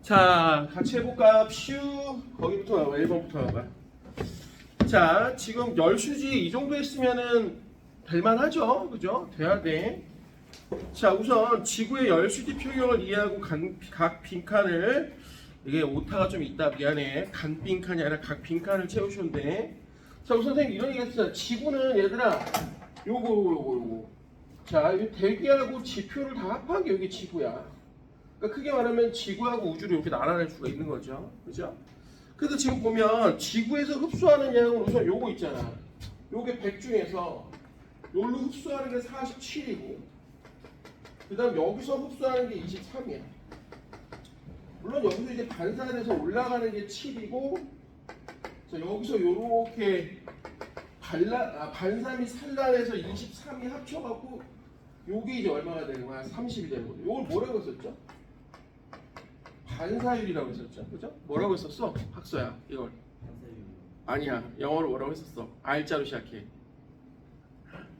자, 같이 해볼까? 퓨. 거기부터 와봐. 1번부터 와봐. 자, 지금 열수지 이 정도 했으면은 될만하죠? 그죠? 돼야 돼. 자, 우선 지구의 열수지 표경을 이해하고 각 빈칸을, 이게 오타가 좀 있다. 미안해. 간 빈칸이 아니라 각 빈칸을 채우시면 돼. 자, 우선 선생님 이런 얘기 했어요. 지구는 얘들아, 요거. 자, 이 대기하고 지표를 다 합한 게 여기 지구야. 그러니까 크게 말하면 지구하고 우주를 이렇게 나눠낼 수가 있는 거죠. 그죠? 그래서 지금 보면 지구에서 흡수하는 양은 우선 요거 있잖아. 요게 100 중에서 요로 흡수하는 게 47이고, 그 다음 여기서 흡수하는 게 23이야. 물론 여기서 이제 반사돼서 올라가는 게 7이고, 자, 여기서 요렇게 반삼이 산란해서 23이 합쳐갖고 요게 이제 얼마가 되는 거야? 30이 되는 거죠. 요걸 뭐라고 했었죠? 반사율이라고 했었죠. 그죠? 뭐라고 했었어? 학서야, 이걸. 아니야. 영어로 뭐라고 했었어? R자로 시작해.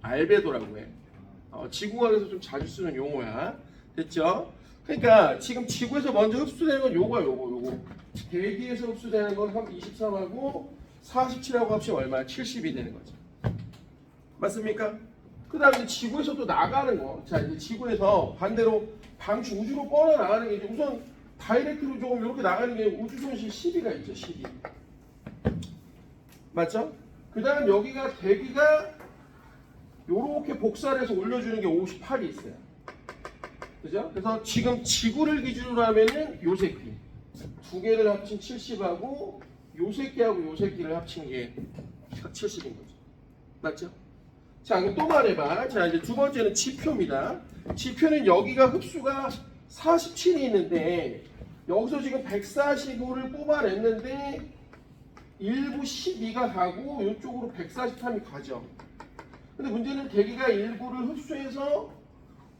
알베도라고 해. 지구과학에서 좀 자주 쓰는 용어야. 됐죠? 그러니까 지금 지구에서 먼저 흡수되는 건 요거. 대기에서 흡수되는 건 23하고 47하고 합치면 얼마야? 70이 되는 거죠. 맞습니까? 그 다음에 지구에서 또 나가는 거. 자, 이제 지구에서 반대로 우주로 뻗어나가는 게 이제 우선 다이렉트로 조금 이렇게 나가는 게 우주 손실 12가 있죠. 12. 맞죠? 그 다음 여기가 대기가 요렇게 복사를 해서 올려주는 게 58이 있어요. 그죠? 그래서 지금 지구를 기준으로 하면은 요 새끼. 두 개를 합친 70하고 요 새끼하고 요 새끼를 합친 게 70인 거죠. 맞죠? 자, 그럼 또 말해봐. 자, 이제 두 번째는 지표입니다. 지표는 여기가 흡수가 47이 있는데 여기서 지금 145를 뽑아냈는데 일부 12가 가고 이쪽으로 143이 가죠. 근데 문제는 대기가 일부를 흡수해서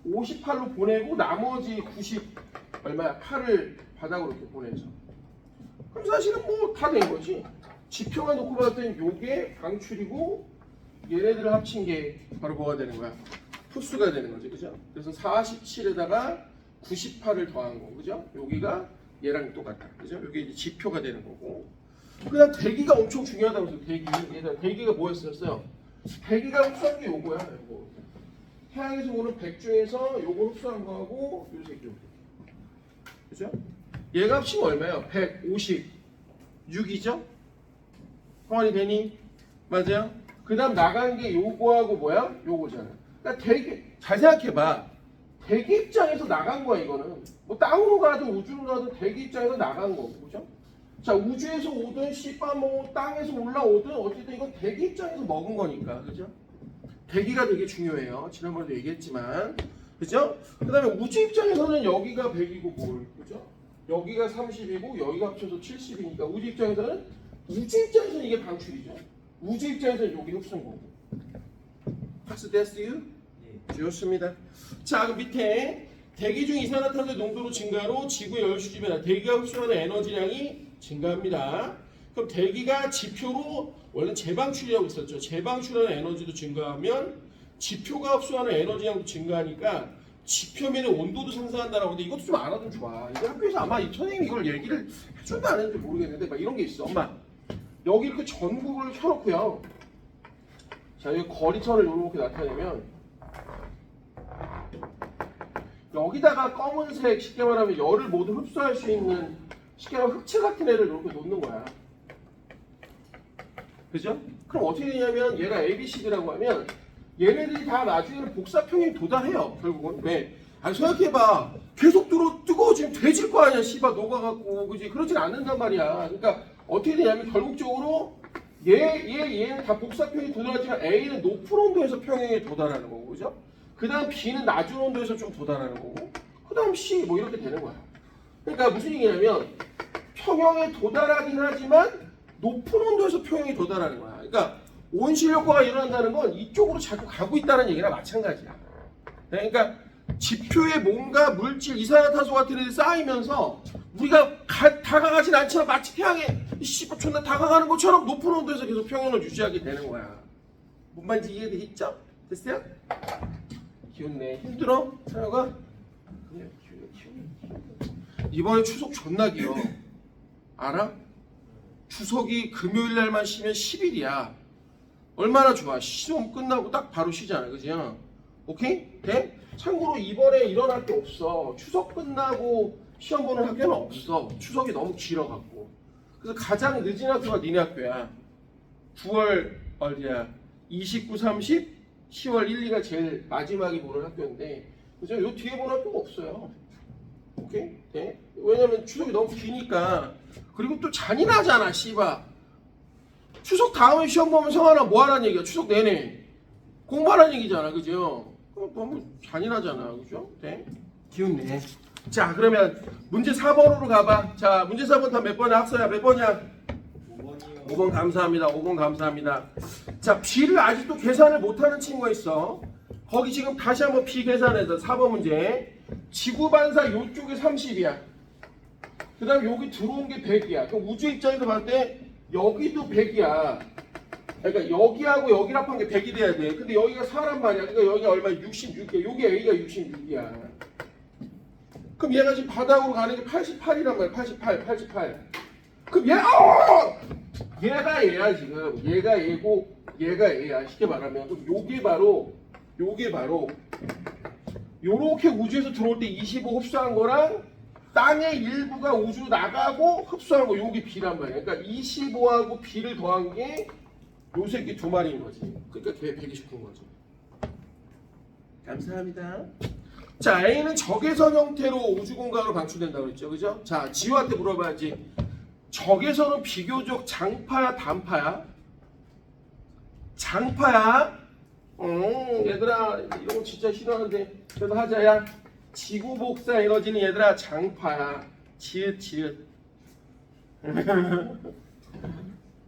58로 보내고 나머지 90 얼마야? 8을 바닥으로 이렇게 보내죠. 그럼 사실은 뭐 다 된 거지. 지표만 놓고 봤더니 요게 방출이고 얘네들을 합친 게 바로 뭐가 되는 거야? 흡수가 되는 거죠. 그죠? 그래서 47에다가 98을 더한 거. 그죠? 여기가 얘랑 똑같다. 그죠? 이게 이제 지표가 되는 거고. 그다음 대기가 엄청 중요하다고 해서 대기가 뭐였었어요? 대기가 흡수한 게 요거야. 요거. 태양에서 오는 100 중에서 요거 흡수한 거하고 요 새끼. 그죠? 얘가 합치면 얼마예요? 156이죠? 허원이 되니? 맞아요? 그 다음 나간 게 요거하고 뭐야? 요거잖아. 그러니까 대기, 잘 생각해봐. 대기 입장에서 나간 거야, 이거는. 뭐 땅으로 가든 우주로 가든 대기 입장에서 나간 거고, 그죠? 자, 우주에서 오든 뭐 땅에서 올라오든 어쨌든 이건 대기 입장에서 먹은 거니까, 그죠? 대기가 되게 중요해요. 지난번에도 얘기했지만, 그죠? 그 다음에 우주 입장에서는 여기가 100이고 뭘, 그죠? 여기가 30이고 여기가 합쳐서 70이니까 우주 입장에서는 이게 방출이죠. 우주 입장에서는 여기 흡수인 거고. 학습됐어요? 네. 좋습니다. 자, 그 밑에 대기 중 이산화탄소의 농도로 증가로 지구의 열수지 변화, 대기가 흡수하는 에너지량이 증가합니다. 그럼 대기가 지표로 원래 재방출이라고 있었죠. 재방출하는 에너지도 증가하면 지표가 흡수하는 에너지량도 증가하니까 지표면의 온도도 상승한다라고 하는데 이것도 좀 알아두면 좋아. 이거 학교에서 아마 이 선생님이 이걸 얘기를 해준다 안 했는지 모르겠는데 막 이런 게 있어. 엄마 여기 이렇게 전구를 켜놓고요. 자, 여기 거리선을 이렇게 나타내면 여기다가 검은색 쉽게 말하면 열을 모두 흡수할 수 있는 쉽게 말하면 흑채 같은 애를 이렇게 놓는 거야. 그죠? 그럼 어떻게 되냐면 얘가 ABCD라고 하면 얘네들이 다 나중에는 복사평에 도달해요. 결국은. 왜? 아니 생각해봐. 계속 뜨거워지면 돼질 거 아니야. 씨발 녹아갖고. 그지? 그러진 않는단 말이야. 그러니까 어떻게 되냐면 결국적으로 얘는 다 복사평에 도달하지만 A는 높은 온도에서 평행에 도달하는 거고. 그죠? 그 다음 B는 낮은 온도에서 좀 도달하는 거고. 그 다음 C 뭐 이렇게 되는 거야. 그러니까 무슨 얘기냐면 평형에 도달하긴 하지만 높은 온도에서 평형에 도달하는 거야. 그러니까 온실 효과가 일어난다는 건 이쪽으로 자꾸 가고 있다는 얘기나 마찬가지야. 그러니까 지표에 뭔가 물질, 이산화탄소 같은 애들이 쌓이면서 우리가 다가가진 않지만 마치 태양에 씨발 존나 다가가는 것처럼 높은 온도에서 계속 평형을 유지하게 되는 거야. 뭔 말인지 이해되겠죠? 됐어요? 기운내. 힘들어? 사요가? 그냥 기운내. 이번에 추석 존나 길어. 알아? 추석이 금요일 날만 쉬면 10일이야. 얼마나 좋아. 시험 끝나고 딱 바로 쉬잖아. 그지? 오케이? 돼? 참고로 이번에 일어날 게 없어. 추석 끝나고 시험 보는 학교는 없어. 추석이 너무 길어갖고. 그래서 가장 늦은 학교가 니네 학교야. 9월 어디야? 29, 30, 10월 1, 2가 제일 마지막에 보는 학교인데 그죠? 요 뒤에 보는 학교가 없어요. 오케이? 네? 왜냐면 추석이 너무 기니까. 그리고 또 잔인하잖아 씨발. 추석 다음에 시험 보면 성환아 뭐 하라는 얘기야? 추석 내내 공부하라는 얘기잖아. 그죠? 너무 잔인하잖아. 그죠? 네? 기운내. 자 그러면 문제 4번으로 가봐. 자 문제 4번 다 몇 번이야? 학서야 몇 번이야? 5번이요. 5번 감사합니다. 5번 감사합니다. 자 B를 아직도 계산을 못하는 친구가 있어. 거기 지금 다시 한번 B 계산해서 4번 문제. 지구 반사 요쪽에 30이야. 그 다음 여기 들어온 게 100이야. 그럼 우주 입장에서 봤을 때 여기도 100이야. 그러니까 여기하고 여기 합한 게 100이 돼야 돼. 근데 여기가 4란 말이야. 그러니까 여기가 얼마? 66이야. 여기 A가 66이야. 그럼 얘가 지금 바닥으로 가는 게 88이란 말이야. 88. 그럼 얘가 얘야 지금. 얘가 얘고 얘가 얘야. 쉽게 말하면. 그럼 요게 바로 요렇게 우주에서 들어올 때 25 흡수한 거랑 땅의 일부가 우주로 나가고 흡수한 거 요게 B란 말이야. 그러니까 25하고 B를 더한 게 요 새끼 두 마리인 거지. 그러니까 걔 120인 거지. 감사합니다. 자, A는 적외선 형태로 우주 공간으로 방출된다고 그랬죠. 그죠? 자, 지우한테 물어봐야지. 적외선은 비교적 장파야, 단파야? 장파야? 얘들아, 이런 거 진짜 싫어하는데 그래도 하자야. 지구 복사 에너지는 얘들아 장파야. 지읒.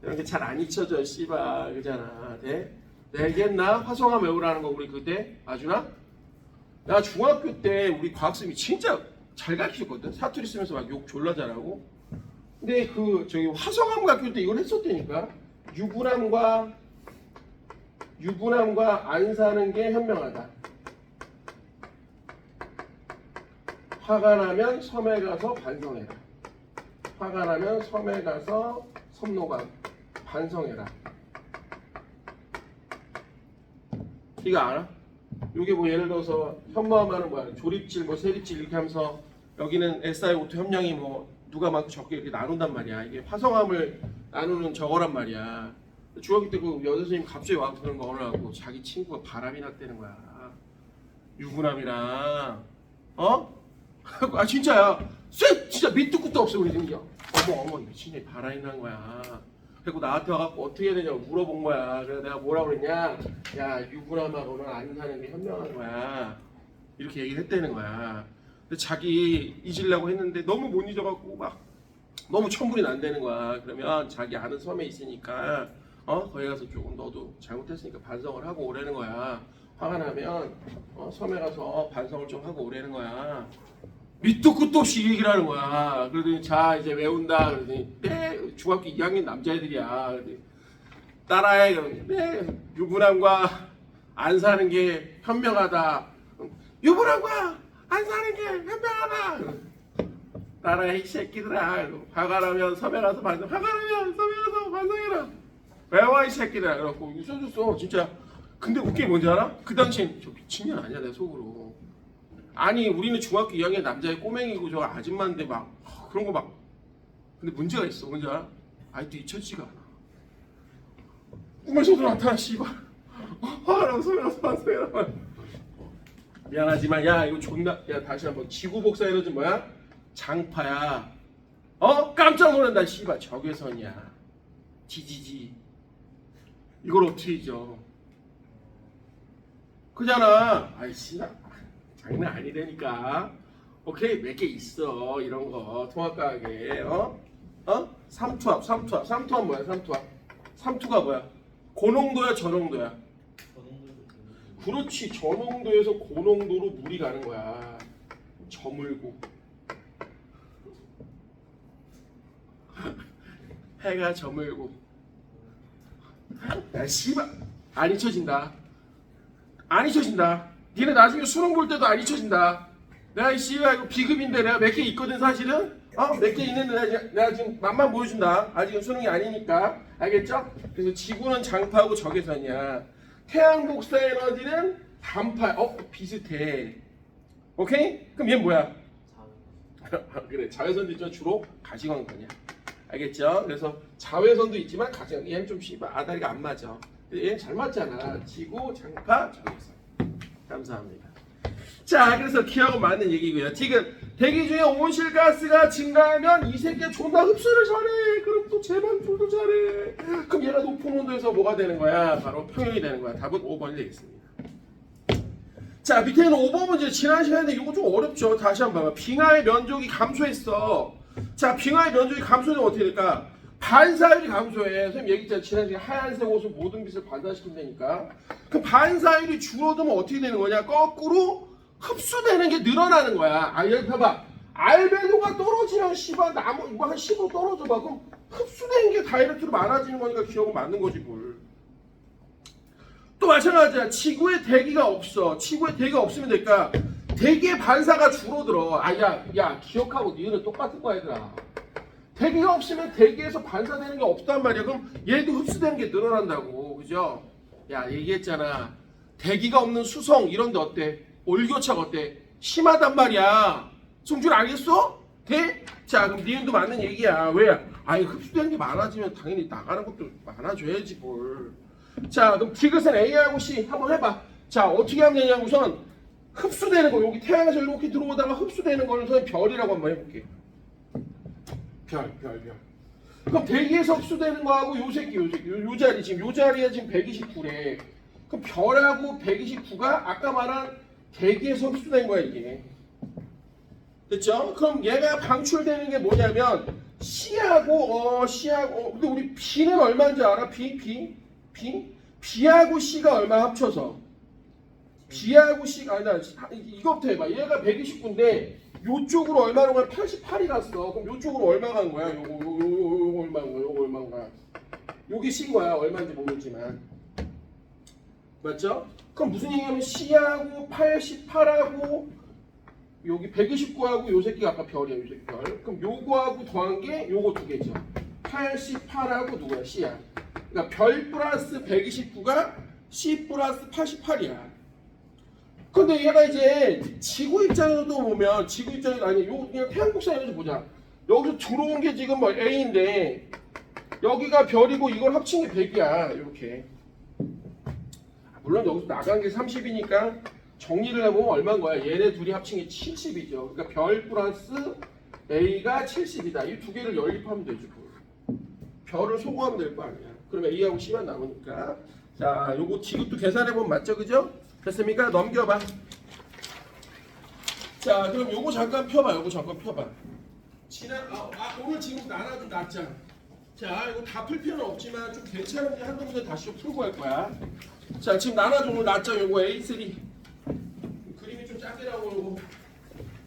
이런 게 잘 안 잊혀져, 씨발. 그잖아. 네? 내겠나? 화성함 외우라는 거 우리 그때 아주나? 나 중학교 때 우리 과학쌤이 진짜 잘 가르치셨거든. 사투리 쓰면서 막 욕 졸라 잘하고. 근데 그 저기 화성함 가르칠 때 이걸 했었다니까. 유부남과 안 사는 게 현명하다. 화가 나면 섬에 가서 반성해라. 화가 나면 섬에 가서 섬노감 반성해라. 이거 알아? 이게 뭐 예를 들어서 현무암하는 뭐야? 조립질, 뭐 세립질 이렇게 하면서 여기는 SiO2 함량이 뭐 누가 많고 적게 이렇게 나눈단 말이야. 이게 화성암을 나누는 저거란 말이야. 중학교 때 그 여자 선생님 갑자기 와서 그런 거 어느라고 자기 친구가 바람이 났다는 거야. 유부남이랑 아 진짜야. 진짜 밑도 끝도 없어 우리 등기야. 어머 미친년이 바람이 난 거야. 그리고 나한테 와갖고 어떻게 해야 되냐고 물어본 거야. 그래서 내가 뭐라고 그랬냐. 야 유부남하고는 안 사는 게 현명한 거야. 이렇게 얘기를 했다는 거야. 근데 자기 잊으려고 했는데 너무 못 잊어갖고 막 너무 천불이 난다는 거야. 그러면 자기 아는 섬에 있으니까 거기 가서 조금 너도 잘못했으니까 반성을 하고 오라는 거야. 화가 나면 섬에 가서 반성을 좀 하고 오라는 거야. 밑도 끝도 없이 얘기를 하는 거야. 그러더니 자 이제 외운다. 그러더니 네 중학교 2학년 남자애들이야. 그러더니 따라해. 그러더니 네 유부남과 안 사는 게 현명하다. 유부남과 안 사는 게 현명하다. 따라해 이 새끼들아. 화가 나면 섬에 가서 반성. 화가 나면 섬에 가서 반성해라. 외워 이 새끼들아. 그래갖고 써줬어 진짜. 근데 웃긴 게 뭔지 알아? 그 당시엔 저 미친년 아니야 내 속으로. 아니 우리는 중학교 2학년 남자애 꼬맹이고 저 아줌마인데 막 그런 거 막. 근데 문제가 있어. 뭔지 알아? 아직도 잊혀지지가 않아. 꿈에서도 나타나 씨발. 화가 나서 섬에 가서 반성해라. 미안하지만 야 이거 존나. 야 다시 한번 지구 복사 에너지 뭐야? 장파야. 깜짝 놀란다 씨발. 적외선이야. 지지지. 이걸 어떻게 잊어? 그잖아. 아이씨 장난 아니라니까. 오케이 몇 개 있어 이런 거 통합과학에. 삼투압 뭐야? 삼투가 뭐야? 고농도야 저농도야? 그렇지. 저농도에서 고농도로 물이 가는 거야. 저물고 해가 저물고. 야 씨발 안 잊혀진다. 니네 나중에 수능 볼 때도 안 잊혀진다. 내가 씨가 이거 비급인데 내가 몇 개 있거든 사실은. 몇 개 있는데 내가 지금 맛만 보여준다. 아직은 수능이 아니니까. 알겠죠? 그래서 지구는 장파고 적외선이야. 태양 복사 에너지는 단파. 비슷해. 오케이? 그럼 얘는 뭐야? 그래, 자외선도 있지만 주로 가시광선이야. 알겠죠? 그래서 자외선도 있지만 가시광. 얘는 좀 씨발 아다리가 안 맞아. 얘는 잘 맞잖아. 지구, 장파, 적외선. 감사합니다. 자, 그래서 기하고 맞는 얘기고요. 지금 대기 중에 온실가스가 증가하면 이 새끼 존나 흡수를 잘해. 그럼 또 재방출도 잘해. 그럼 얘가 높은 온도에서 뭐가 되는 거야? 바로 평형이 되는 거야. 답은 5번이 되겠습니다. 자, 밑에 있는 5번 문제 지난 시간에 이거 좀 어렵죠. 다시 한번 봐봐. 빙하의 면적이 감소했어. 자, 빙하의 면적이 감소되면 어떻게 될까? 반사율이 감소해. 선생님 얘기했잖아. 지난 시간에 하얀색 옷은 모든 빛을 반사시킨다니까. 그 반사율이 줄어들면 어떻게 되는 거냐? 거꾸로 흡수되는 게 늘어나는 거야. 여기 봐봐. 알베도가 떨어지면 씨발 나무 이거 한 10으로 떨어져 봐. 그럼 흡수되는 게 다이렉트로 많아지는 거니까 기억은 맞는 거지 뭘. 또 마찬가지야. 지구에 대기가 없어. 지구에 대기가 없으면 될까? 대기의 반사가 줄어들어. 야 기억하고 니들은 똑같은 거야 얘들아. 대기가 없으면 대기에서 반사되는 게 없단 말이야. 그럼 얘도 흡수되는 게 늘어난다고. 그죠? 야 얘기했잖아. 대기가 없는 수성 이런 데 어때? 올교차가 어때? 심하단 말이야. 송준 알겠어? 돼? 자 그럼 니은도 맞는 얘기야. 왜? 흡수되는 게 많아지면 당연히 나가는 것도 많아져야지 뭘. 자 그럼 디귿은 A하고 C 한번 해봐. 자 어떻게 하면 되냐. 우선 흡수되는 거 여기 태양에서 이렇게 들어오다가 흡수되는 거를 우선 별이라고 한번 해볼게. 별. 그럼 대기에서 흡수되는 거하고 요 새끼 요 자리 지금 요 자리에 지금 129래. 그럼 별하고 129가 아까 말한 대기에서 흡수된 거야 이게. 됐죠? 그럼 얘가 방출되는 게 뭐냐면 C하고 근데 우리 B는 얼마인지 알아? B하고 C가 얼마 합쳐서 B하고 C가 아니다. 이거부터 해봐. 얘가 129인데 요쪽으로 얼마로 가면 88이 갔어. 그럼 요쪽으로 얼마 간 거야? 요거 얼마인 거야? 요거 얼마인 거야? 요게 C인 거야. 얼마인지 모르지만. 맞죠? 그럼 무슨 얘기냐면 C하고 88하고 여기 129하고 요 새끼가 아까 별이야. 요 새끼 별. 그럼 요거하고 더한 게 요거 두 개죠. 88하고 누구야? C야. 그러니까 별 플러스 129가 C 플러스 88이야. 근데 얘가 이제 지구 입장에서도 보면 지구 입장에서 아니 요 그냥 태양 복사에서 보자. 여기서 들어온 게 지금 뭐 A인데 여기가 별이고 이걸 합친 게 100이야. 이렇게. 물론 여기서 나간 게 30이니까 정리를 해보면 얼마인 거야? 얘네 둘이 합친 게 70이죠. 그러니까 별 플러스 A가 70이다. 이 두 개를 연립하면 되죠. 별을 소거하면 될 거 아니야. 그럼 A하고 C만 남으니까. 자, 요거 지금도 계산해보면 맞죠? 그죠? 됐습니까? 넘겨봐. 자, 그럼 요거 잠깐 펴봐. 오늘 지금 나눠준 놨잖아. 자, 이거 다 풀 필요는 없지만 좀 괜찮은지 한두 문제 다시 좀 풀고 할 거야. 자, 지금 나눠준 오늘 놨죠? 요거 A3. 그림이 좀 작게 나오고.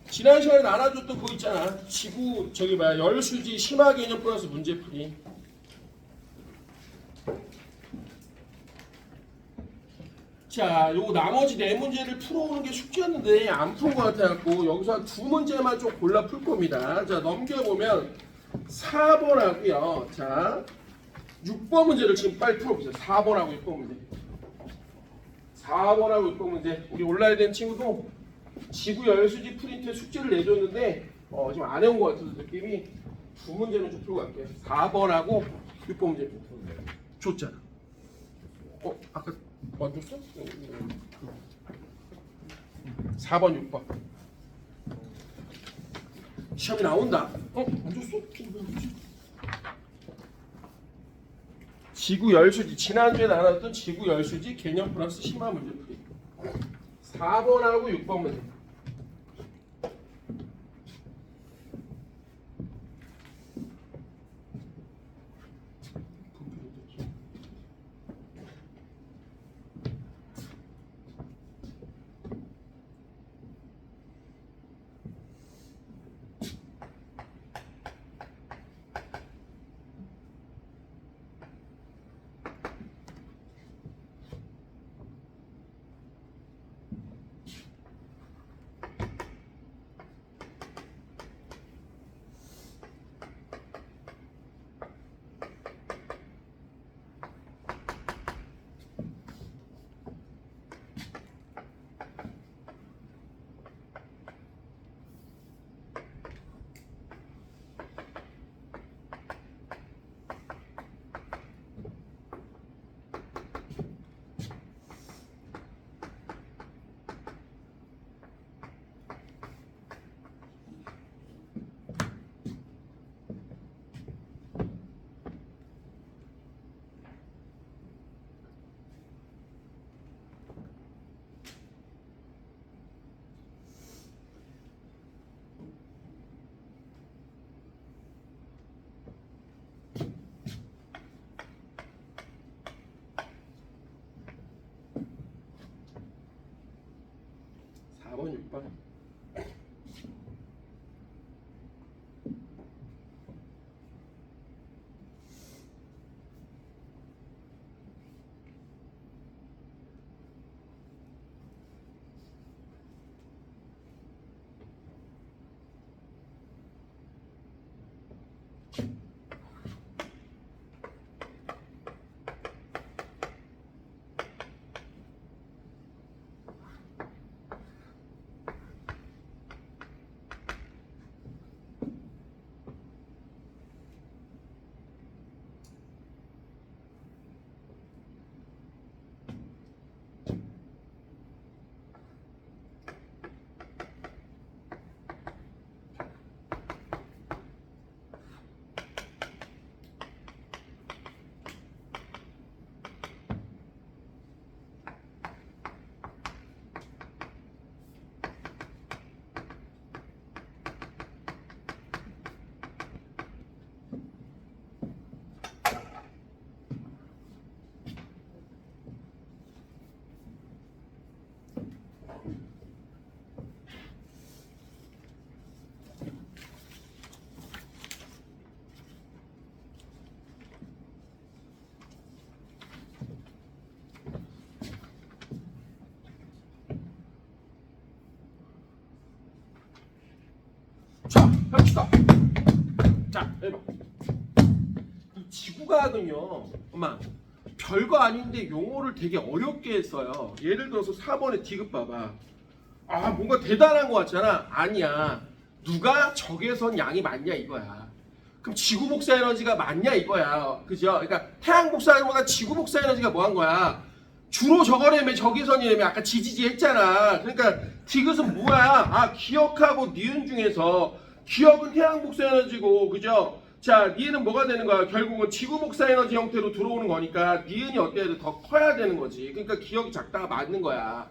지난 시간에 나눠줬던 거 있잖아. 지구, 열수지 심화 개념 플러스 문제풀이. 자, 요 나머지 네 문제를 풀어오는 게 숙제였는데 안 푼 것 같아갖고 여기서 한 두 문제만 좀 골라 풀 겁니다. 자, 넘겨보면 4번하고요. 자, 6번 문제를 지금 빨리 풀어보세요. 4번하고 6번 문제. 4번하고 6번 문제. 우리 온라인 된 친구도 지구 열수지 프린트 숙제를 내줬는데 지금 안 해온 것 같아서 느낌이 두 문제는 좀 풀고 갈게요. 4번하고 6번 문제 좀 풀어볼게요. 줬잖아. 아까 안 줬어? 4번, 6번. 시험이 나온다. 안 줬어? 지구 열수지. 지난주에 나눴던 지구 열수지 개념 플러스 심화 문제 풀이. 4번하고 6번 문제. 봐요. 자, 해봅시다. 자, 해봐. 이 지구과학은요, 엄마, 별거 아닌데 용어를 되게 어렵게 했어요. 예를 들어서 4번에 디귿 봐봐. 아, 뭔가 대단한 거 같잖아. 아니야. 누가 적외선 양이 많냐 이거야. 그럼 지구 복사 에너지가 많냐 이거야. 그죠? 그러니까 태양 복사 에너지보다 지구 복사 에너지가 뭐한 거야? 주로 저거라며 적외선이라며 아까 지지지 했잖아. 그러니까 디귿은 뭐야? 아, 기억하고 니은 중에서 기억은 태양 복사 에너지고, 그죠? 자, 니은은 뭐가 되는 거야? 결국은 지구 복사 에너지 형태로 들어오는 거니까 니은이 어때야 돼? 더 커야 되는 거지. 그러니까 기억이 작다가 맞는 거야.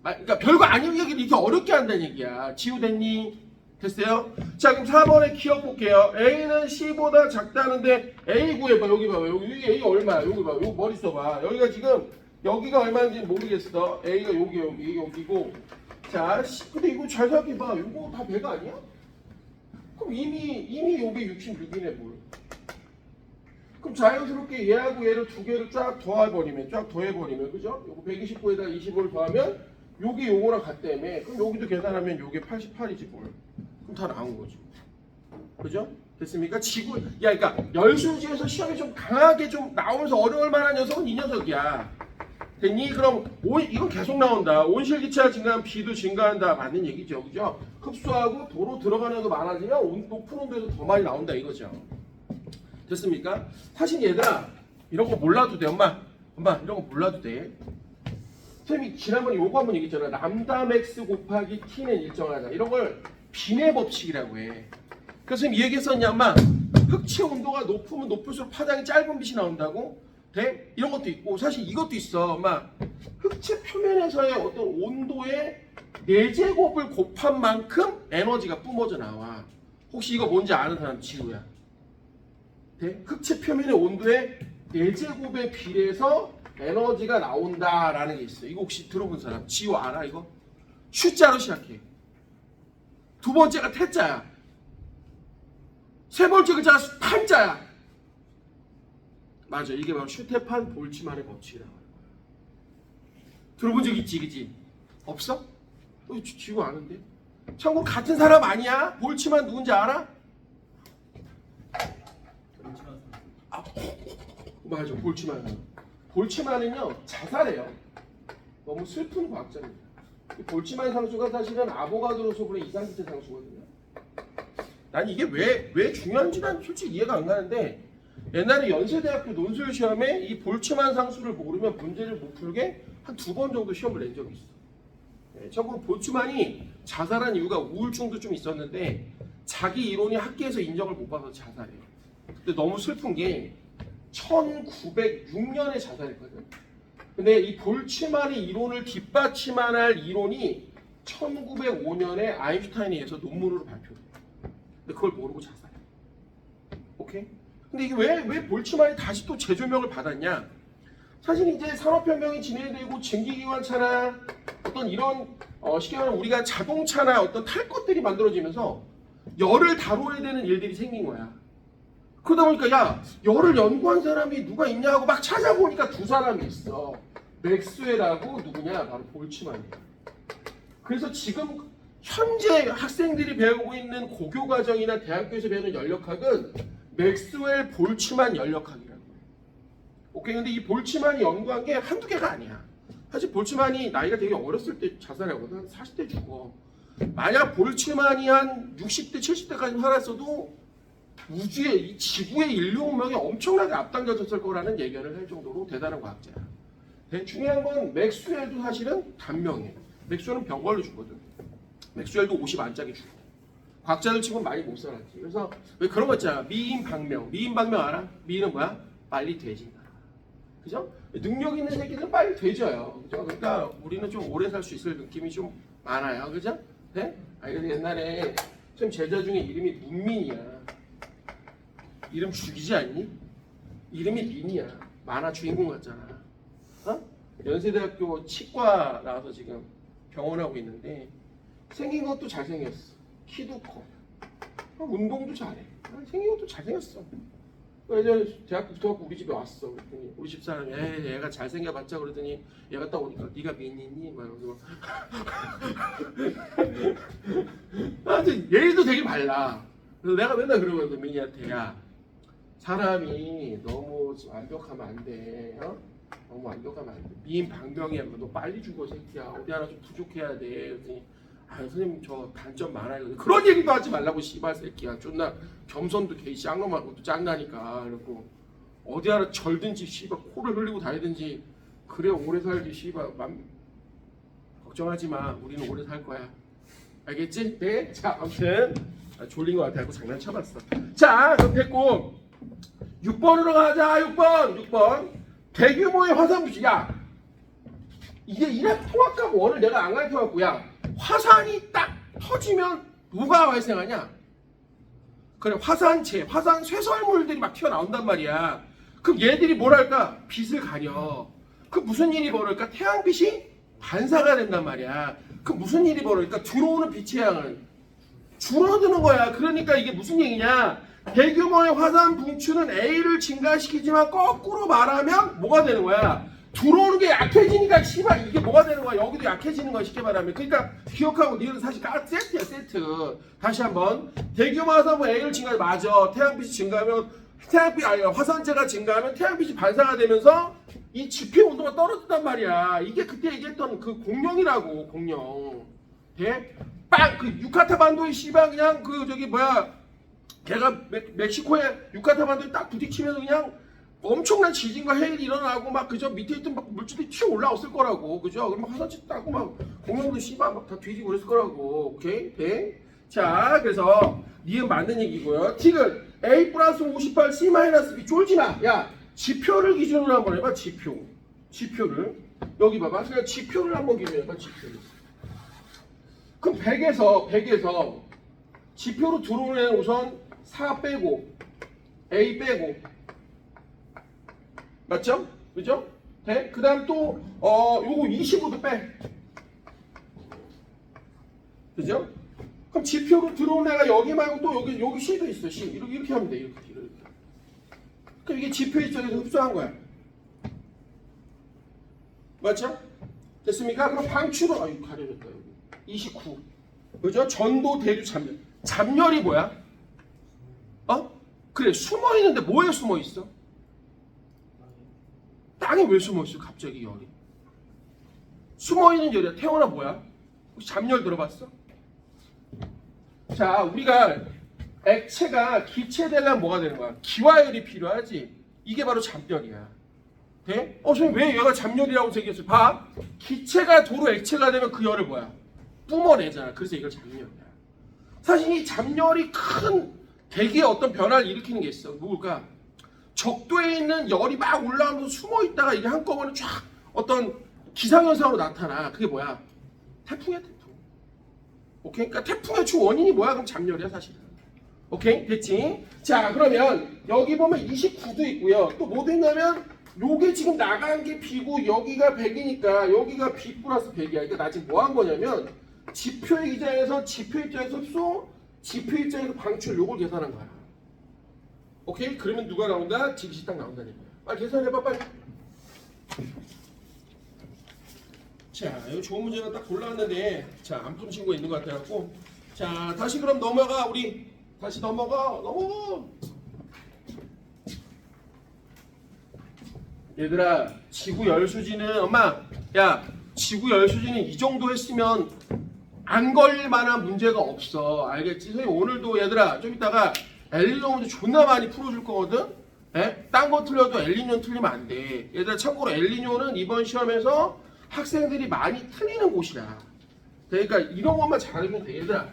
그러니까 별거 아닌 얘기를 이렇게 어렵게 한다는 얘기야. 지우됐니? 됐어요? 자, 그럼 4번에 기억 볼게요. A는 C보다 작다는데 A 구해봐. 여기 봐봐. 여기 A 얼마야? 여기 봐. 여기 머리 써봐. 여기가 지금 여기가 얼마인지 모르겠어. A가 여기고. 자, 근데 이거 잘 생각해봐. 이거 다 100 아니야? 그럼 이미 여기 66이네 뭘. 그럼 자연스럽게 얘하고 얘를 두 개를 쫙 더해버리면 그죠? 요거 129에다 25를 더하면 요게 요거랑 같다며. 그럼 여기도 계산하면 요게 88이지 뭘. 그럼 다 나온 거지. 그죠? 됐습니까? 그러니까 열순지에서 시험이 좀 강하게 좀 나오면서 어려울 만한 녀석은 이 녀석이야. 됐니? 그럼 이건 계속 나온다. 온실기체가 증가하면 비도 증가한다. 맞는 얘기죠. 그죠? 흡수하고 도로 들어가는 거 많아지면 높은 온도에서 더 많이 나온다 이거죠. 됐습니까? 사실 얘들아 이런 거 몰라도 돼. 엄마 이런 거 몰라도 돼. 선생님이 지난번에 요거 한번 얘기했잖아. 람다 맥스 곱하기 t는 일정하다. 이런 걸 빈의 법칙이라고 해. 그래서 선생님 이 얘기했었냐 엄마? 흑체 온도가 높으면 높을수록 파장이 짧은 빛이 나온다고? 돼? 이런 것도 있고 사실 이것도 있어. 엄마 흑체 표면에서의 어떤 온도의 4제곱을 곱한 만큼 에너지가 뿜어져 나와. 혹시 이거 뭔지 아는 사람 지우야? 돼? 흑체 표면의 온도의 4제곱에 비례해서 에너지가 나온다라는 게 있어. 이거 혹시 들어본 사람? 지우 알아 이거? 슈자로 시작해. 두 번째가 태자야. 세 번째 글자가 판자야. 맞아. 이게 바로 슈테판 볼츠만의 법칙이라고. 들어본 적 있지, 그지? 없어? 지우 아는데? 참고로 같은 사람 아니야? 볼츠만 누군지 알아? 아, 맞아. 볼츠만은요 자살해요. 너무 슬픈 과학자입니다. 볼츠만 상수가 사실은 아보가드로 소분의 이상기체 상수거든요. 난 이게 왜 중요한지 난 솔직히 이해가 안 가는데 옛날에 연세대학교 논술 시험에 이 볼츠만 상수를 모르면 문제를 못 풀게 한 2번 정도 시험을 낸 적이 있어. 네, 참고로 볼츠만이 자살한 이유가 우울증도 좀 있었는데 자기 이론이 학계에서 인정을 못 받아서 자살해요. 근데 너무 슬픈 게 1906년에 자살했거든. 근데 이 볼츠만의 이론을 뒷받침할 이론이 1905년에 아인슈타인에 의해서 논문으로 발표돼. 근데 그걸 모르고 자살해. 오케이? 근데 이게 왜 볼츠만이 다시 또 재조명을 받았냐? 사실 이제 산업혁명이 진행되고 증기기관차나 어떤 이런 쉽게 말하면 우리가 자동차나 어떤 탈 것들이 만들어지면서 열을 다뤄야 되는 일들이 생긴 거야. 그러다 보니까 야 열을 연구한 사람이 누가 있냐 하고 막 찾아보니까 두 사람이 있어. 맥스웰하고 누구냐? 바로 볼츠만이야. 그래서 지금 현재 학생들이 배우고 있는 고교 과정이나 대학교에서 배우는 연력학은 맥스웰 볼츠만 연력학이라고 해. 오케이, 근데 이 볼츠만이 연구한 게 한두 개가 아니야. 사실 볼츠만이 나이가 되게 어렸을 때 자살하거든. 한 40대 죽어. 만약 볼츠만이 한 60대, 70대까지 살았어도 우주의 이 지구의 인류 운명이 엄청나게 앞당겨졌을 거라는 예견을 할 정도로 대단한 과학자야. 중요한 건 맥스웰도 사실은 단명해. 맥스웰은 병걸로 죽거든. 맥스웰도 50 안짝에 죽어. 과학자들 치고는 많이 못 살았지. 그래서 왜 그런 거 있잖아. 미인 방명. 미인 방명 알아? 미인은 뭐야? 빨리 돼진다. 그죠? 능력 있는 새끼들은 빨리 돼져요. 그죠? 그러니까 우리는 좀 오래 살 수 있을 느낌이 좀 많아요. 그죠? 네? 근데 옛날에 좀 제자 중에 이름이 문민이야. 이름 죽이지 않니? 이름이 민이야. 만화 주인공 같잖아. 연세대학교 치과 나와서 지금 병원하고 있는데 생긴 것도 잘생겼어. 키도 커. 운동도 잘해. 생긴 것도 잘생겼어. 예전에 대학교 붙어갖고 우리 집에 왔어. 그랬더니 우리 집사람이 얘가 잘생겨봤자 그러더니 얘가 딱 오니까 네가 민이니? 막 이러고 하여튼 얘도 되게 발라. 그래서 내가 맨날 그러거든 민이한테. 야 사람이 너무 완벽하면 안 돼. 너무 완벽하면 안 돼. 미인 방병이야. 너 빨리 죽어 새끼야. 어디 하나 좀 부족해야 돼. 그랬더니 선생님 저 단점 많아요. 그런 얘기도 하지 말라고 씨발 새끼야. 존나 겸손도 개이 짱놈하고 것도 짱나니까. 그래갖고 어디 하나 절든지 씨발 코를 흘리고 다니든지 그래 오래 살지 씨발. 걱정하지 마. 우리는 오래 살 거야. 알겠지? 네? 자 아무튼 졸린 것 같아서 장난쳐봤어. 자 그럼 됐고 6번으로 가자. 6번 대규모의 화산 부식. 야 이게 이학 통합과 원을 내가 안 가르쳐갖고 야 화산이 딱 터지면 뭐가 발생하냐? 그래 화산재, 화산 쇠설물들이 막 튀어나온단 말이야. 그럼 얘들이 뭐랄까? 빛을 가려. 그 무슨 일이 벌어질까? 태양빛이 반사가 된단 말이야. 그 무슨 일이 벌어질까? 들어오는 빛의 양은 줄어드는 거야. 그러니까 이게 무슨 얘기냐? 대규모의 화산 분출은 A를 증가시키지만 거꾸로 말하면 뭐가 되는 거야? 들어오는 게 약해지니까 씨발 이게 뭐가 되는 거야? 여기도 약해지는 거야 쉽게 말하면. 그러니까 기억하고 니는 사실 세트야 세트. 다시 한번 대규모 화산분 A를 증가해. 맞아. 태양빛이 증가하면 화산재가 증가하면 태양빛이 반사가 되면서 이 지표 온도가 떨어진단 말이야. 이게 그때 얘기했던 그 공룡이라고. 공룡. 빵! 그 유카타 반도의 씨발 그냥 그 저기 뭐야 걔가 멕시코의 유카타 반도에 딱 부딪히면서 그냥 엄청난 지진과 해일이 일어나고 막 그저 밑에 있던 막 물질들이 튀어 올라왔을 거라고. 그죠? 그럼 화산재 따고 막 공룡도 씨발 막 다 뒤지고 그랬을 거라고. 오케이? 네? 자 그래서 니은 맞는 얘기고요. 틱은 A 플러스 58 C 마이너스 B 쫄지 마. 야 지표를 기준으로 한번 해봐. 지표를 여기 봐봐. 그냥 지표를 한번 기준해봐. 지표를. 그럼 100에서 지표로 들어오는 애는 우선 4 빼고 A 빼고 맞죠? 그죠? 네? 그 다음 또 요거 25도 빼. 그죠? 그럼 지표로 들어온 애가 여기 말고 또 여기 C도 있어. C. 이렇게 하면 돼. 이렇게. 그럼 이게 지표 입장에서 흡수한 거야. 맞죠? 됐습니까? 그럼 방출은 가려졌다 여기. 29. 그죠? 전도 대류 잠열. 잠열이 뭐야? 그래 숨어 있는데 뭐에 숨어 있어? 땅에 왜 숨어 있어? 갑자기 열이. 숨어 있는 열이야. 태어나 뭐야? 혹시 잠열 들어봤어? 자, 우리가 액체가 기체되려면 뭐가 되는 거야? 기화열이 필요하지. 이게 바로 잠열이야. 돼? 선생님 왜 얘가 잠열이라고 생겼어요? 봐. 기체가 도로 액체가 되면 그 열을 뭐야? 뿜어내잖아. 그래서 이걸 잠열이야. 사실 이 잠열이 큰 대기의 어떤 변화를 일으키는 게 있어. 뭘까? 적도에 있는 열이 막 올라오면서 숨어 있다가 이게 한꺼번에 쫙 어떤 기상현상으로 나타나. 그게 뭐야? 태풍이야, 태풍. 오케이? 그러니까 태풍의 주 원인이 뭐야? 그럼 잠열이야, 사실은. 오케이? 됐지? 자, 그러면 여기 보면 29도 있고요. 또 뭐도 있냐면 요게 지금 나간 게 B고 여기가 100이니까 여기가 B 플러스 100이야. 그러니까 나 지금 뭐 한 거냐면 지표의 입장에서 지표 입장에서 흡수, 지표 입장에서 방출 요걸 계산한 거야. 오케이? 그러면 누가 나온다? 지그시 딱 나온다는 거야. 빨리 계산해봐 빨리. 자, 이거 좋은 문제가 딱 골라왔는데 자, 안 푸는 친구가 있는 것 같아갖고 자, 다시 그럼 넘어가. 우리 다시 넘어가. 얘들아, 지구 열수지는 엄마, 야, 지구 열수지는 이 정도 했으면 안 걸릴 만한 문제가 없어. 알겠지? 선생님 오늘도 얘들아 좀 이따가 엘니뇨 문제 존나 많이 풀어줄 거거든? 예? 딴 거 틀려도 엘니뇨 틀리면 안 돼. 얘들아 참고로 엘니뇨는 이번 시험에서 학생들이 많이 틀리는 곳이야. 그러니까 이런 것만 잘하면 돼. 얘들아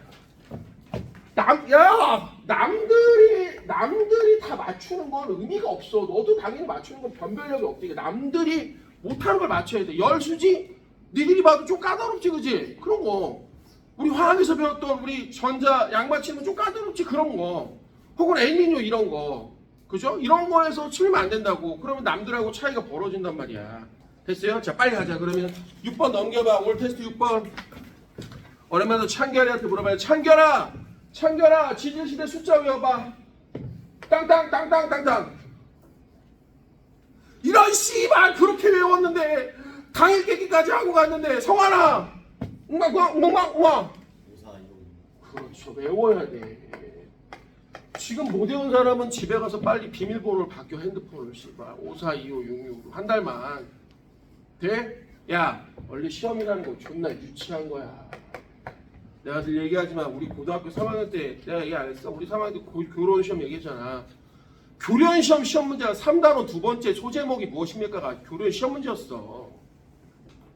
남들이 다 맞추는 건 의미가 없어. 너도 당연히 맞추는 건 변별력이 없대. 남들이 못하는 걸 맞춰야 돼. 열수지? 니들이 봐도 좀 까다롭지, 그지? 그런 거. 우리 화학에서 배웠던 우리 전자 양맞추는 좀 까다롭지, 그런 거. 혹은 엘니뇨 이런 거. 그죠? 이런 거에서 치면 안 된다고. 그러면 남들하고 차이가 벌어진단 말이야. 됐어요? 자, 빨리 가자. 그러면 6번 넘겨봐. 오늘 테스트 6번. 오랜만에 창결이한테 물어봐요. 창결아, 지질시대 숫자 외워봐. 땅땅. 이런 씨발 그렇게 외웠는데 당일 깨기까지 하고 갔는데 성환아, 웅망. 그렇죠. 외워야 돼. 지금 못 외운 사람은 집에 가서 빨리 비밀번호를 바뀌어. 핸드폰을 씨발 542566으로 한 달만. 돼? 야, 원래 시험이라는 거 존나 유치한 거야. 내가 늘 얘기하지만 우리 고등학교 3학년 때 내가 얘기 안 했어? 우리 3학년 때 교련 시험 얘기했잖아. 교련 시험 문제가 3단원 두 번째 소제목이 무엇입니까가 교련 시험 문제였어.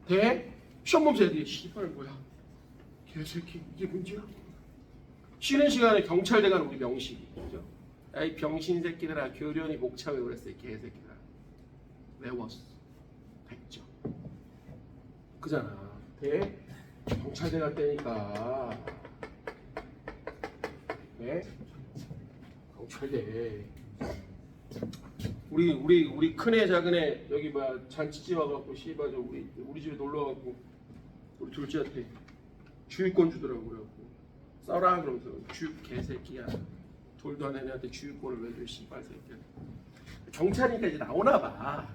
돼? 시험 보면서 애들이 씨발 뭐야? 개새끼 이게 문제야? 쉬는 시간에 경찰대 가는 우리 명식이. 그죠? 야이 병신 새끼들아, 교련이 목차 외우랬어. 이 개새끼들아. 외웠어. 100점. 그잖아. 돼? 경찰대 갈 때니까. 네? 경찰대. 우리 큰애 작은애 여기 뭐 잔치집 와갖고 씨발 저 우리 집에 놀러 와갖고 우리 둘째한테 주유권 주더라고. 그래갖고 써라 그러면서 주유 개새끼야. 돌도 안 애한테 주유권을 왜 줘 씨발 새끼야. 경찰이니까 이제 나오나 봐.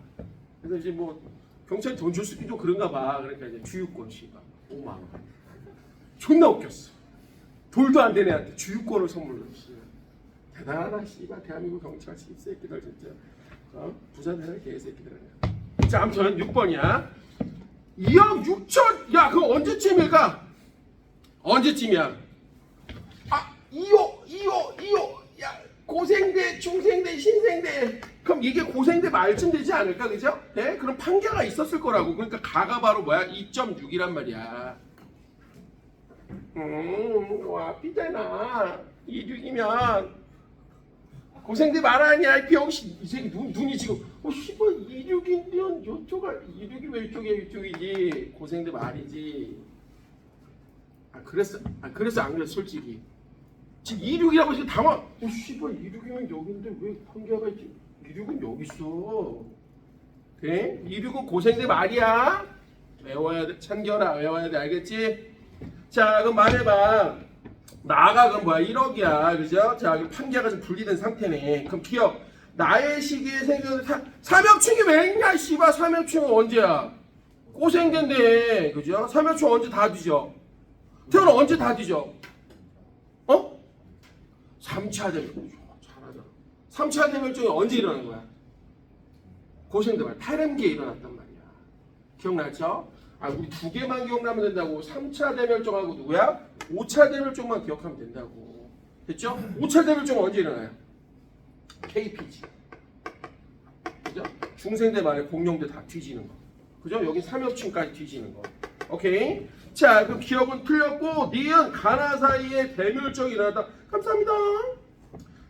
그래서 이제 뭐 경찰이 돈 줄 수도 있고 그런가 봐. 그러니까 이제 주유권 씨발 5만 원. 존나 웃겼어. 돌도 안 되는 애한테 주유권을 선물로 줬어. 대단하다 씨발 대한민국 경찰 새끼들 진짜. 부자 되나 개새끼들. 자, 아무튼 6번이야. 2억 6천. 야, 그거 언제쯤일까? 언제쯤이야? 아, 2호. 야, 고생대, 중생대, 신생대. 그럼 이게 고생대 말쯤 되지 않을까, 그죠? 네? 그럼 판결가 있었을 거라고. 그러니까 가가 바로 뭐야? 2.6이란 말이야. 와, 삐대나. 2.6이면 고생대 말하냐, 이 병신. 이 새끼 눈이 지금, 씨발, 2.6이면 이쪽이 왜 이쪽이지? 고생대 말이지. 그랬어, 안 그랬어, 솔직히. 지금 2.6이라고 해서 당황. 씨발, 2.6이면 여기인데 왜 판결가 있지? 2.6은 여기 있어. 돼? 2.6은 고생대 말이야. 외워야 돼, 찬결아, 외워야 돼, 알겠지? 자, 그럼 말해봐. 나가 그럼 뭐야? 1억이야. 그죠? 자, 판계가 좀 분리된 상태네. 그럼 기억. 나의 시기에 생겨는 삼엽충이 왜 있냐? 씨발, 삼엽충은 언제야? 고생된대. 그죠? 삼엽충 언제 다 뒤져? 태어나 언제 다 뒤져? 3차 대멸종. 잘하잖아. 3차 대멸종이 언제 일어난 거야? 고생대 말. 태렘기에 일어났단 말이야. 기억났죠? 우리 두 개만 기억나면 된다고. 3차 대멸종하고 누구야? 5차 대멸종만 기억하면 된다고. 됐죠? 5차 대멸종은 언제 일어나요? KPG. 그죠? 중생대 말에 공룡대 다 뒤지는 거. 그죠? 여기 삼엽충까지 뒤지는 거. 오케이? 자, 그럼 기억은 틀렸고, 니은 가나 사이에 대멸종이 일어났다. 감사합니다.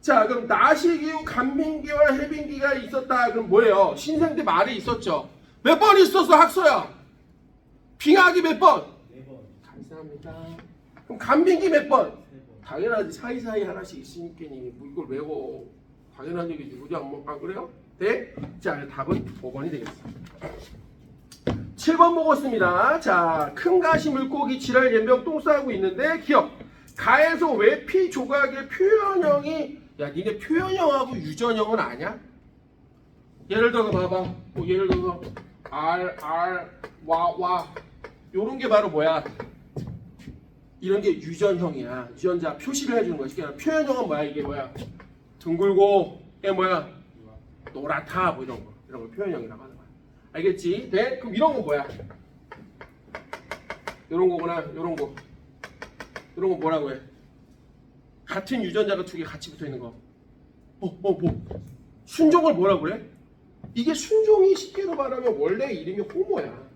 자, 그럼 나시기후 간빙기와 해빙기가 있었다. 그럼 뭐예요? 신생대 말에 있었죠? 몇 번 있었어, 학서야? 빙하기 몇 번? 4번. 감사합니다. 그럼 간빙기 몇 번? 3번. 당연하지. 사이사이 하나씩 있으니까 뭐 이걸 외워. 당연한 얘기지. 그지? 안 그래요? 네? 자, 답은 5번이 되겠어. 7번 보겠습니다. 자, 큰 가시 물고기 지랄 연병 똥 싸고 있는데 기억. 가에서 외피 조각의 표현형이 야, 니네 표현형하고 유전형은 아냐? 예를 들어서 봐봐. 예를 들어서 R, 와 요런 게 바로 뭐야? 이런 게 유전형이야. 유전자 표시를 해주는 거야. 쉽게 말하면 표현형은 뭐야? 이게 뭐야? 둥글고 이게 뭐야? 노랗다 뭐 이런 거 표현형이라고 하는 거야. 알겠지? 네? 그럼 이런 건 뭐야? 이런 거구나. 이런 거 뭐라고 해? 같은 유전자가 두 개 같이 붙어 있는 거. 뭐? 순종을 뭐라고 그래? 이게 순종이 쉽게로 말하면 원래 이름이 호모야.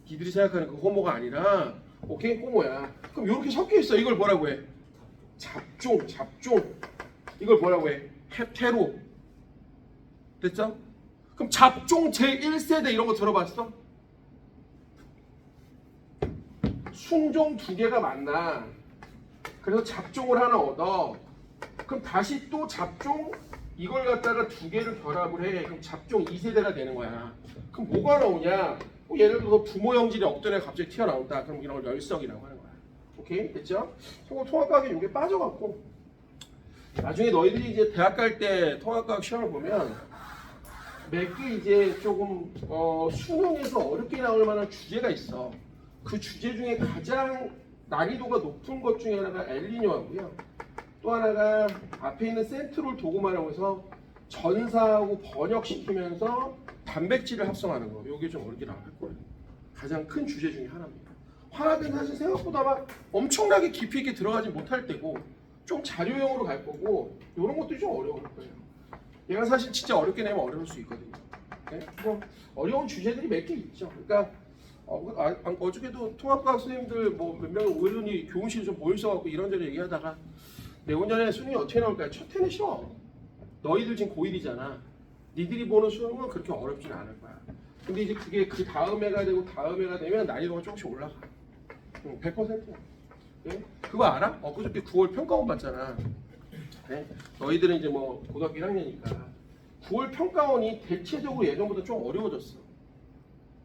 니들이 생각하는 그 호모가 아니라 오케이? 호모야. 그럼 이렇게 섞여 있어. 이걸 뭐라고 해? 잡종. 이걸 뭐라고 해? 헤테로. 됐죠? 그럼 잡종 제1세대 이런 거 들어봤어? 순종 두 개가 만나. 그래서 잡종을 하나 얻어. 그럼 다시 또 잡종 이걸 갖다가 두 개를 결합을 해. 그럼 잡종 2세대가 되는 거야. 그럼 뭐가 나오냐? 예를 들어서 부모 형질이 없던 애가 갑자기 튀어나온다. 그럼 이런 걸 열성이라고 하는 거야. 오케이? 됐죠? 통합과학에 이게 빠져갖고 나중에 너희들이 이제 대학 갈 때 통합과학 시험을 보면 몇 개 이제 조금 수능에서 어렵게 나올 만한 주제가 있어. 그 주제 중에 가장 난이도가 높은 것 중에 하나가 엘니뇨하고요. 또 하나가 앞에 있는 센트롤 도구마라고 해서 전사하고 번역시키면서 단백질을 합성하는 거. 이게 좀 어렵게 나올 거예요. 가장 큰 주제 중에 하나입니다. 화학은 사실 생각보다 막 엄청나게 깊이 있게 들어가지 못할 때고 좀 자료용으로 갈 거고 이런 것들이 좀 어려울 거예요. 얘가 사실 진짜 어렵게 내면 어려울 수 있거든요. 네? 뭐 어려운 주제들이 몇 개 있죠. 그러니까 어저께도 통합과학 선생님들 뭐 몇 명이 의원이 교무실에 좀 모여있어갖고 이런저런 얘기하다가 내년 전에 수능이 어떻게 나올까요? 첫 해는 쉬워. 너희들 지금 고1이잖아. 니들이 보는 수능은 그렇게 어렵진 않을 거야. 근데 이제 그게 그 다음 해가 되고 다음 해가 되면 난이도가 조금씩 올라가. 100%야. 네? 그거 알아? 엊그저께 9월 평가원 봤잖아. 네? 너희들은 이제 뭐 고등학교 1학년이니까 9월 평가원이 대체적으로 예전보다 좀 어려워졌어.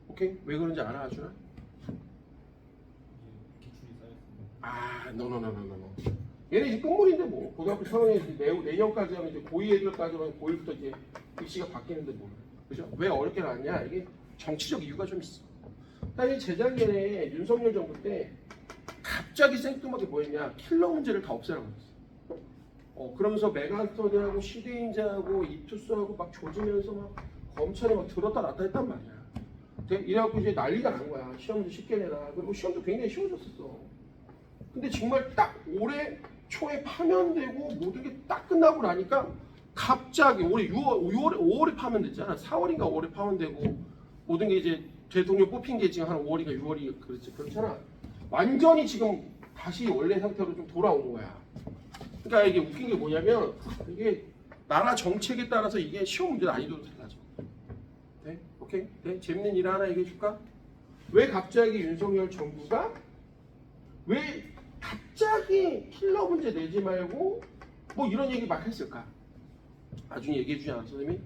오케이? 왜 그런지 알아, 아주나? 노. 얘네 이제 끝물인데 뭐 고등학교 처음에 내년까지 하면 이제 고2 애들까지 하면 고1부터 이제 입시가 바뀌는데 뭐 그죠? 왜 어렵게 나왔냐? 이게 정치적 이유가 좀 있어. 사실 재작년에 윤석열 정부 때 갑자기 생뚱하게 뭐였냐? 킬러 문제를 다 없애라고 했어. 그러면서 메가스터디하고 시대인자하고 이투스하고 막 조지면서 막 검찰에 막 들었다 놨다 했단 말이야. 이래갖고 이제 난리가 난 거야. 시험도 쉽게 내라. 그리고 시험도 굉장히 쉬워졌었어. 근데 정말 딱 올해 초에 파면되고 모든 게 딱 끝나고 나니까 갑자기 올해 5월에 파면됐잖아. 4월인가 5월에 파면되고 모든 게 이제 대통령 뽑힌 게 지금 한 5월인가 6월이 그렇잖아. 완전히 지금 다시 원래 상태로 좀 돌아온 거야. 그러니까 이게 웃긴 게 뭐냐면 이게 나라 정책에 따라서 이게 시험 문제 난이도도 달라져. 네? 오케이? 네? 재밌는 일 하나 얘기해 줄까? 왜 갑자기 윤석열 정부가 왜 갑자기 킬러 문제 내지 말고 뭐 이런 얘기 막 했을까? 나중에 얘기해 주지 않았어, 선생님이?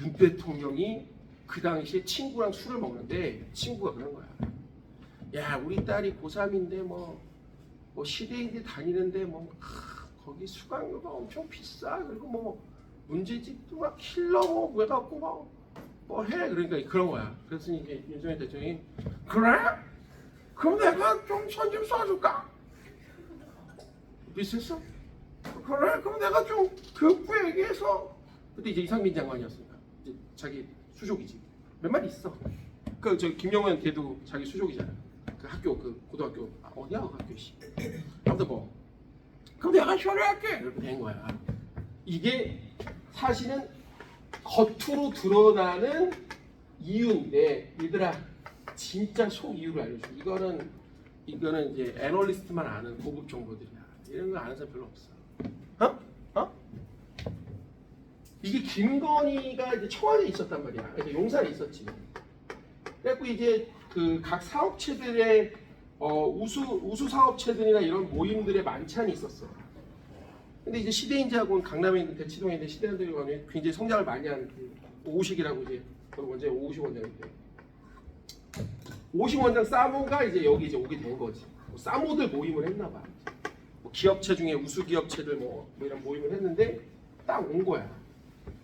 윤 대통령이 그 당시에 친구랑 술을 먹는데 친구가 그런 거야. 야, 우리 딸이 고3인데 뭐 시대인대 다니는데 거기 수강료가 엄청 비싸. 그리고 뭐 문제집도 막 킬러 뭐 해갖고 뭐 해. 그러니까 그런 거야. 그랬더니 이제 윤석열 대통령이 그래? 그럼 내가 좀 선 좀 쏴줄까? 비슷했어? 그래? 그럼 내가 좀 교육부에 얘기해서 그때 이제 이상민 장관이었으니까 이제 자기 수족이지. 몇 마디 있어. 그 저 김영현 걔도 자기 수족이잖아. 그 학교 그 고등학교 어디야 그 학교 씨. 아무튼 뭐 그럼 내가 처리할게. 이렇게 된 거야. 이게 사실은 겉으로 드러나는 이유인데 얘들아 진짜 속 이유를 알려줘. 이거는 이제 애널리스트만 아는 고급 정보들이야. 이런 거 아는 사람 별로 없어. 이게 김건희가 이제 청와대에 있었단 말이야. 그러니까 용산에 있었지. 그래갖고 이제 그 각 사업체들의 우수 사업체들이나 이런 모임들의 만찬이 있었어. 근데 이제 시대인지하고는 강남에 있는 대치동에 있는 시대인들이 가면 굉장히 성장을 많이 하는 오우식이라고 이제 원장이 오우식 원장인데 오우식 원장 사모가 이제 여기 이제 오게 된 거지. 뭐 사모들 모임을 했나 봐. 뭐 기업체 중에 우수 기업체들 뭐 이런 모임을 했는데 딱 온 거야.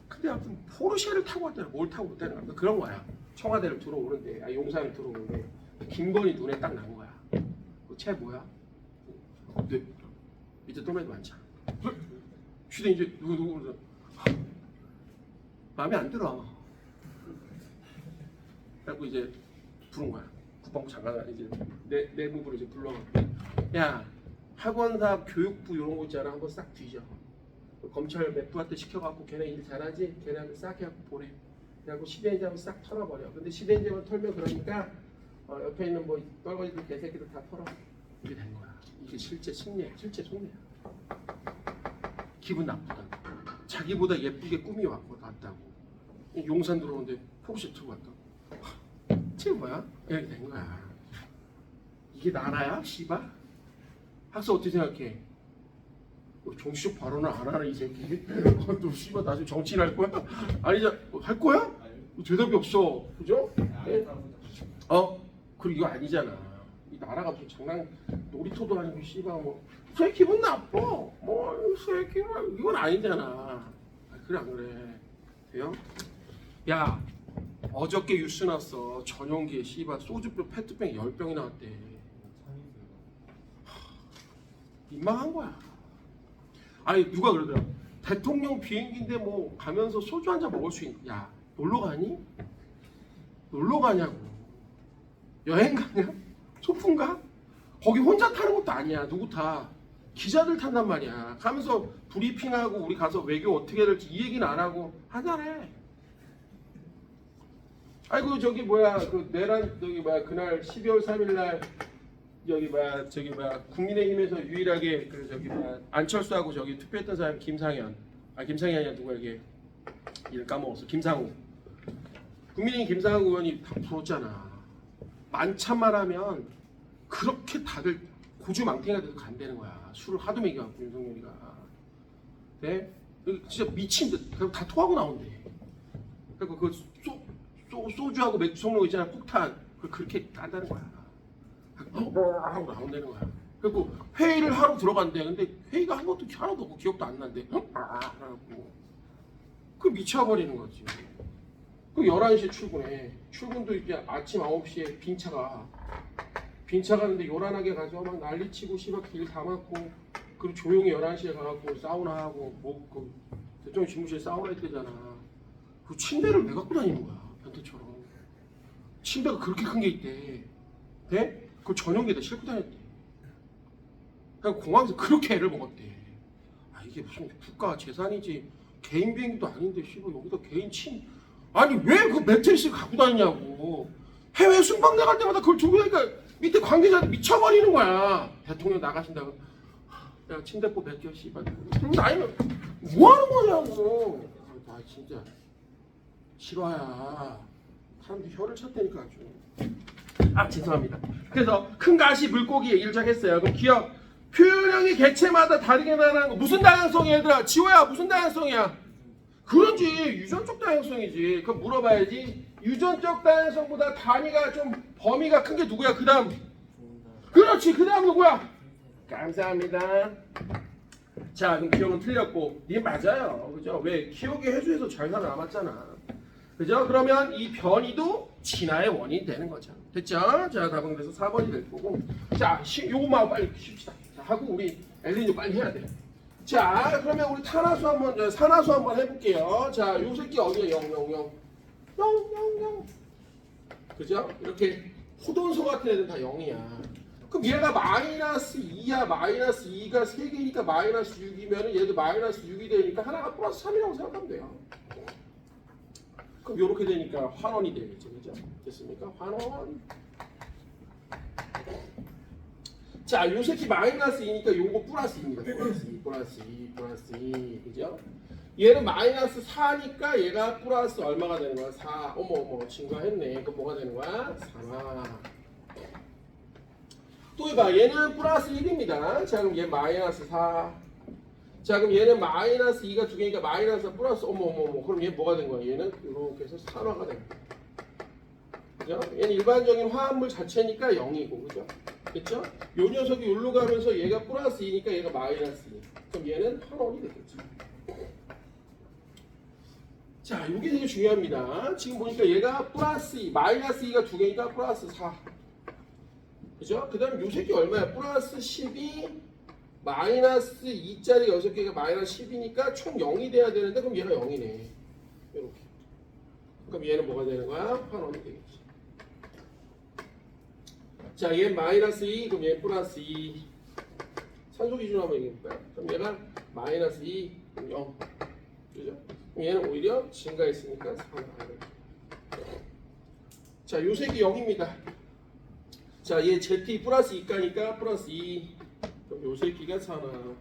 근데 아무튼 포르쉐를 타고 왔다는 뭘 타고 왔다는 거야. 그런 거야. 청와대를 들어오는데 용산을 들어오는데 김건희 눈에 딱 난 거야. 쟤 뭐야? 네. 밑에 또래도 많잖아. 시대 이제 누구 마음에 안 들어. 그래갖고 이제 부른 거야. 국방부 장관을 이제 내무부로 이제 불러갖고 야 학원사 교육부 이런 거 있잖아 한번 싹 뒤져. 검찰 맵부한테 시켜갖고 걔네 일 잘하지? 걔네한테 싹 해갖고 보내. 그래갖고 시대인지하고 싹 털어버려. 근데 시대인지만 털면 그러니까 옆에 있는 뭐 떨거지들 개새끼들 다 털어. 이게 된 거야. 이게 실제 승리야. 실제 속내야. 기분 나쁘다. 자기보다 예쁘게 꿈이 왔다고. 용산 들어오는데 포르쉐 들고 왔다고. 쟤 뭐야? 이렇게 된 거야. 이게 나라야? 씨발? 학생 어떻게 생각해? 정치적 발언을 안 하는 이 새끼? 너 씨발 나중에 정치인 할 거야? 아니 할 거야? 대답이 없어. 그죠? 네? 그리고 이거 아니잖아. 이 나라가 무슨 장난 놀이터도 아니고 씨발 뭐 새 기분 나빠. 새 기분 이건 아니잖아. 그래 안 그래? 돼요? 야 어저께 뉴스 났어. 전용기에 씨발 소주병 페트병 10병이 나왔대. 민망한 거야. 아니 누가 그러더라. 대통령 비행기인데 뭐 가면서 소주 한 잔 먹을 수 있냐? 야 놀러 가니? 놀러 가냐고. 여행 가냐? 소풍 가? 거기 혼자 타는 것도 아니야. 누구 타? 기자들 탄단 말이야. 가면서 브리핑하고 우리 가서 외교 어떻게 해야 될지 이 얘기는 안 하고 하잖아. 아이고 저기 뭐야 그 내란 저기 뭐야 그날 12월 3일 날 저기 뭐야 국민의힘에서 유일하게 그 저기 뭐야 안철수하고 저기 투표했던 사람 김상현. 김상현이 아니야 누가 이게 이름 까먹었어. 김상우. 국민의힘 김상우 의원이 다 풀었잖아. 만찬만 하면 그렇게 다들 고주망태가 돼서 간다는 거야. 술을 하도 먹여갖고 윤석열이가. 네? 진짜 미친 듯. 그럼 다 토하고 나온대. 그리고 그 소주하고 맥주 섞는 거 있잖아. 폭탄. 그렇게 깐다는 거야. 하고 나온다는 거야. 그리고 회의를 하러 들어간대. 근데 회의가 한 것도 하나도 없고 기억도 안 난대. 하고. 그 미쳐버리는 거지. 그 11시에 출근해. 출근도 이제 아침 9시에 빈차 가는데 요란하게 가서 막 난리치고 씨발 길 다 막고 그리고 조용히 11시에 가갖고 사우나하고 그 대통령 집무실에 사우나 있대잖아. 그 침대를 왜 갖고 다니는 거야 변태처럼. 침대가 그렇게 큰 게 있대. 네? 그걸 전용기에다 싣고 다녔대. 그냥 공항에서 그렇게 애를 먹었대. 이게 무슨 국가 재산이지 개인 비행기도 아닌데 씨발 여기다 개인 아니 왜 그 매트리스를 갖고 다니냐고. 해외 순방 나갈 때마다 그걸 들고 다니니까 밑에 관계자들 미쳐버리는 거야. 대통령 나가신다고 야 침대포 벗겨 씨발 그럼 나이면 뭐하는 거냐고. 진짜 실화야. 사람들이 혀를 찼다니까 아주. 죄송합니다. 그래서 큰 가시 물고기 얘기를 시작했어요. 그럼 기억 표현형이 개체마다 다르게 나타나는 거 무슨 다양성이 얘들아? 지호야 무슨 다양성이야? 그런지 유전적 다양성이지. 그럼 물어봐야지. 유전적 다양성보다 단위가 좀 범위가 큰 게 누구야? 그 다음. 그렇지. 그 다음 누구야? 감사합니다. 자 그럼 기억은 틀렸고 니 맞아요. 그죠? 왜? 기억이 해수에서 잘 살아남았잖아. 그죠? 그러면 이 변이도 진화의 원인이 되는 거죠. 됐죠? 자 답은 그래서 4번이 될 거고. 자 요거만 빨리 쉽시다. 자, 하고 우리 엘린이 빨리 해야 돼. 자 그러면 우리 산화수 한번 해볼게요. 자 요 새끼 어디에 000 그죠? 이렇게 호돈소 같은 애들 다 0이야. 그럼 얘가 마이너스 2야. 마이너스 2가 3개니까 마이너스 6이면 얘도 마이너스 6이 되니까 하나가 플러스 3이라고 생각하면 돼요. 그럼 이렇게 되니까 환원이 되겠죠. 그죠? 됐습니까? 환원. 자, 요 새끼 마이너스 2니까 요거 플러스 2입니다. 플러스 2. 그죠? 얘는 마이너스 4니까 얘가 플러스 얼마가 되는 거야? 4. 어머 증가했네. 그럼 뭐가 되는 거야? 4. 또 해봐. 얘는 플러스 1입니다. 자, 그럼 얘 마이너스 4. 자, 그럼 얘는 마이너스 2가 두 개니까 마이너스 플러스 어머. 그럼 얘 뭐가 된 거야? 얘는 이렇게 해서 산화가 된 거야. 그죠? 얘는 일반적인 화합물 자체니까 0이고, 그죠? 그죠? 요 녀석이 여기로 가면서 얘가 플러스 2니까 얘가 마이너스 2. 그럼 얘는 환원이 되겠죠. 자, 이게 되게 중요합니다. 지금 보니까 얘가 플러스 2, 마이너스 2가 두 개니까 플러스 4. 그죠? 그 다음에 요 새끼 얼마야? 플러스 12, 마이너스 2짜리 6개가 마이너스 10이니까 총 0이 돼야 되는데 그럼 얘가 0이네. 이렇게. 그럼 얘는 뭐가 되는 거야? 환원이 되겠지. 자, 얘 마이너스 2, 그럼 얘 플러스 2. 산소 기준으로 한번 얘기해볼까요? 그럼 얘가 마이너스 2, 그럼 0. 그죠? 그럼 얘는 오히려 증가했으니까 4가 자, 요 색이 0입니다. 자, 얘 Z 플러스 2가니까 플러스 2. 그럼 요 새끼가 4나.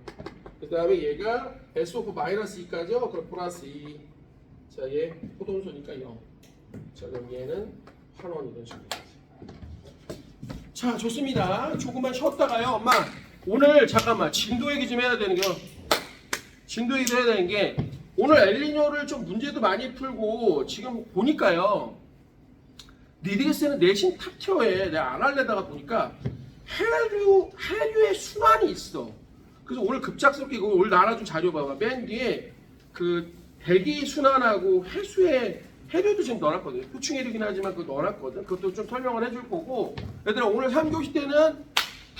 그 다음에 얘가 S 오브 마이너스 2까지요. 그럼 플러스 2. 자, 얘 포동소니까 0. 자, 그럼 얘는 환원이 된 식이겠지. 자, 좋습니다. 조금만 쉬었다가요. 엄마, 오늘 잠깐만 진도 얘기 좀 해야 되는 게, 진도 얘기도 해야 되는 게, 오늘 엘니뇨를 좀 문제도 많이 풀고 지금 보니까요. 니들이 쓰는 내신 탑티어에 내가 안 할래다가 보니까 해류의 순환이 있어. 그래서 오늘 급작스럽게 이거 오늘 나눠준 자료 봐봐. 맨 뒤에 그 대기 순환하고 해류도 지금 넣어놨거든. 후충해류긴 하지만 그거 넣어놨거든. 그것도 좀 설명을 해줄 거고. 얘들아 오늘 3교시 때는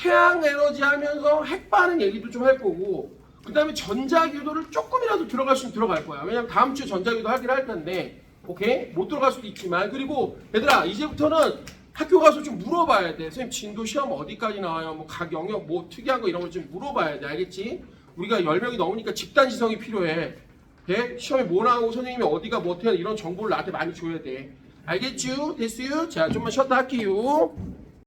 태양 에너지 하면서 핵 반응 얘기도 좀 할 거고. 그 다음에 전자기도를 조금이라도 들어갈 수 있으면 들어갈 거야. 왜냐면 다음 주에 전자기도 하긴 할 텐데. 오케이? 못 들어갈 수도 있지만. 그리고 얘들아 이제부터는 학교 가서 좀 물어봐야 돼. 선생님 진도 시험 어디까지 나와요? 뭐 각 영역 뭐 특이한 거 이런 걸 좀 물어봐야 돼. 알겠지? 우리가 10명이 넘으니까 집단 지성이 필요해. 돼? 시험에 뭐 나오고 선생님이 어디가 뭐 어떻게 이런 정보를 나한테 많이 줘야 돼. 알겠죠? 됐어요? 자, 좀만 쉬었다 할게요.